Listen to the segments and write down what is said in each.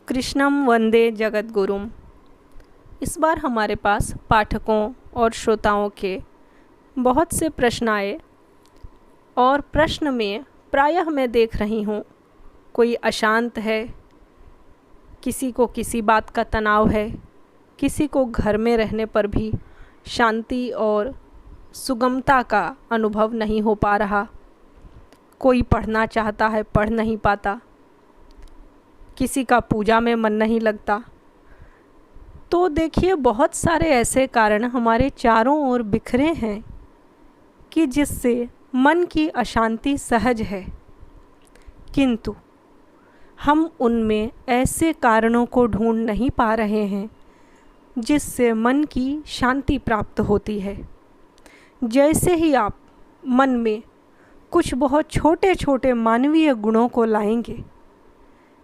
कृष्णम वंदे जगद्गुरुम। इस बार हमारे पास पाठकों और श्रोताओं के बहुत से प्रश्न आए और प्रश्न में प्रायः मैं देख रही हूँ कोई अशांत है, किसी को किसी बात का तनाव है, किसी को घर में रहने पर भी शांति और सुगमता का अनुभव नहीं हो पा रहा, कोई पढ़ना चाहता है पढ़ नहीं पाता, किसी का पूजा में मन नहीं लगता। तो देखिए बहुत सारे ऐसे कारण हमारे चारों ओर बिखरे हैं कि जिससे मन की अशांति सहज है, किंतु हम उनमें ऐसे कारणों को ढूंढ नहीं पा रहे हैं जिससे मन की शांति प्राप्त होती है। जैसे ही आप मन में कुछ बहुत छोटे छोटे मानवीय गुणों को लाएंगे,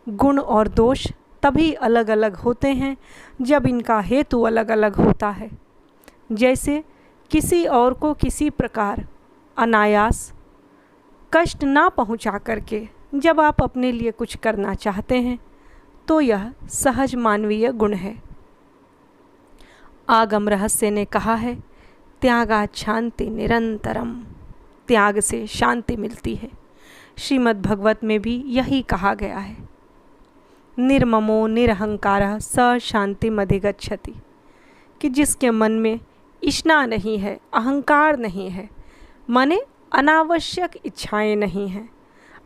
गुण और दोष तभी अलग अलग होते हैं जब इनका हेतु अलग अलग होता है। जैसे किसी और को किसी प्रकार अनायास कष्ट ना पहुंचा करके जब आप अपने लिए कुछ करना चाहते हैं तो यह सहज मानवीय गुण है। आगम रहस्य ने कहा है, त्यागात् शांति निरंतरम, त्याग से शांति मिलती है। श्रीमद् भागवत में भी यही कहा गया है, निर्ममो निरहंकारः स शांतिमधिगच्छति, कि जिसके मन में इच्छा नहीं है, अहंकार नहीं है, माने अनावश्यक इच्छाएं नहीं हैं,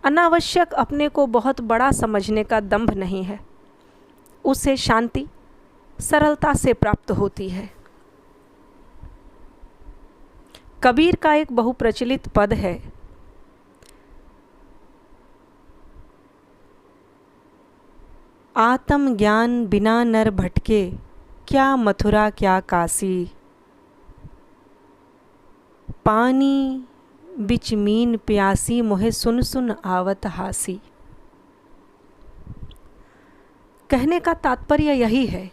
अनावश्यक अपने को बहुत बड़ा समझने का दंभ नहीं है, उसे शांति सरलता से प्राप्त होती है। कबीर का एक बहुप्रचलित पद है, आत्म ज्ञान बिना नर भटके, क्या मथुरा क्या काशी, पानी बिच मीन प्यासी, मोहे सुन सुन आवत हासी। कहने का तात्पर्य यही है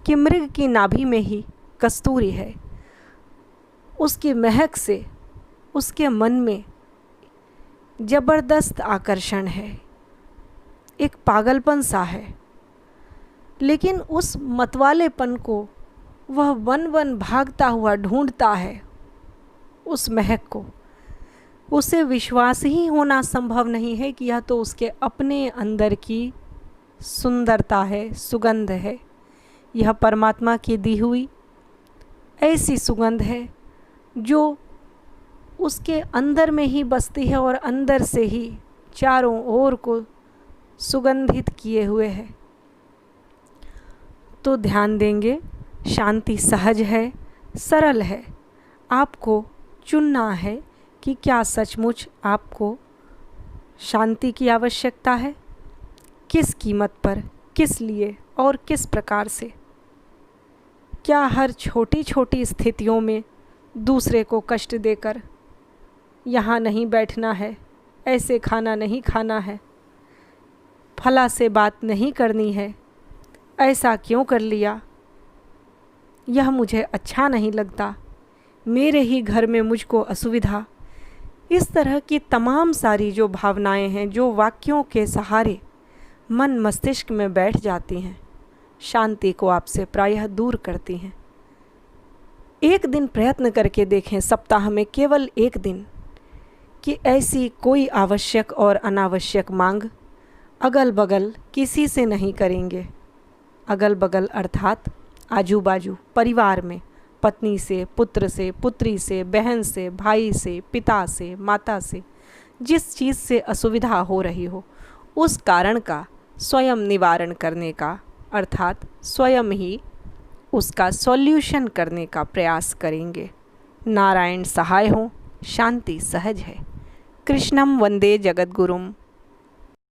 कि मृग की नाभि में ही कस्तूरी है, उसकी महक से उसके मन में जबरदस्त आकर्षण है, एक पागलपन सा है, लेकिन उस मतवालेपन को वह वन वन भागता हुआ ढूंढता है, उस महक को। उसे विश्वास ही होना संभव नहीं है कि यह तो उसके अपने अंदर की सुंदरता है, सुगंध है। यह परमात्मा की दी हुई ऐसी सुगंध है जो उसके अंदर में ही बसती है और अंदर से ही चारों ओर को सुगंधित किए हुए है। तो ध्यान देंगे, शांति सहज है, सरल है। आपको चुनना है कि क्या सचमुच आपको शांति की आवश्यकता है, किस कीमत पर, किस लिए और किस प्रकार से। क्या हर छोटी छोटी स्थितियों में दूसरे को कष्ट देकर यहाँ नहीं बैठना है, ऐसे खाना नहीं खाना है, फला से बात नहीं करनी है, ऐसा क्यों कर लिया, यह मुझे अच्छा नहीं लगता, मेरे ही घर में मुझको असुविधा। इस तरह की तमाम सारी जो भावनाएं हैं, जो वाक्यों के सहारे मन मस्तिष्क में बैठ जाती हैं, शांति को आपसे प्रायः दूर करती हैं। एक दिन प्रयत्न करके देखें, सप्ताह में केवल एक दिन, कि ऐसी कोई आवश्यक और अनावश्यक मांग अगल बगल किसी से नहीं करेंगे। अगल बगल अर्थात आजू बाजू परिवार में, पत्नी से, पुत्र से, पुत्री से, बहन से, भाई से, पिता से, माता से, जिस चीज़ से असुविधा हो रही हो उस कारण का स्वयं निवारण करने का, अर्थात स्वयं ही उसका सॉल्यूशन करने का प्रयास करेंगे। नारायण सहाय हो, शांति सहज है। कृष्णम वंदे जगद्गुरुम।